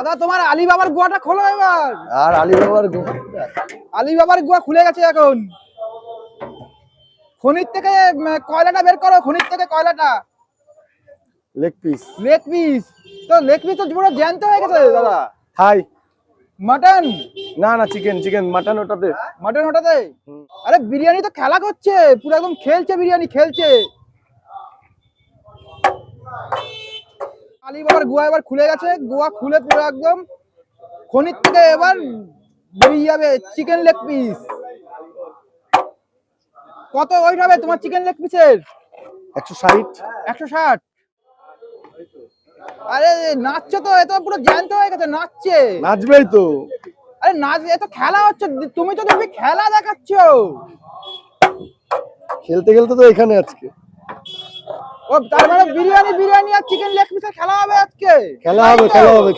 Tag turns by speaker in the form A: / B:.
A: দাদা তোমার আলিবাবার গুয়াটা খোলো এবার।
B: আর
A: আলিবাবার গুয়া খুলে গেছে এখন। খনির থেকে কয়লাটা বের করো, খনির থেকে কয়লাটা।
B: লেগ পিস
A: তো লেগ পিস তো পুরো জ্যান্ত হয়ে গেছে দাদা।
B: হাই
A: মাটন
B: না চিকেন মাটন ওটাতে।
A: আরে বিরিয়ানি তো খেলা করছে, পুরো একদম খেলছে, বিরিয়ানি খেলছে। আলিবাবার গুয়া এবার খুলে গেছে, গুয়া খুলে পুরো একদম খনির থেকে এবার বেরিয়ে যাবে চিকেন লেগ পিস। কত ওয়েট হবে তোমার চিকেন লেগ পিসের?
B: 160।
A: আরে নাচছো তো, এত পুরো জ্যান্ত হয়ে গেছে, নাচছে।
B: নাচবেই তো।
A: আরে নাচ, এত খেলা হচ্ছে, তুমি তো দেখবি খেলা দেখাচ্ছ।
B: খেলতে তো এখানে আজকে
A: ও তার মানে বিরিয়ানি আর চিকেন লেগ পিসের খেলা হবে আজকে।
B: খেলা হবে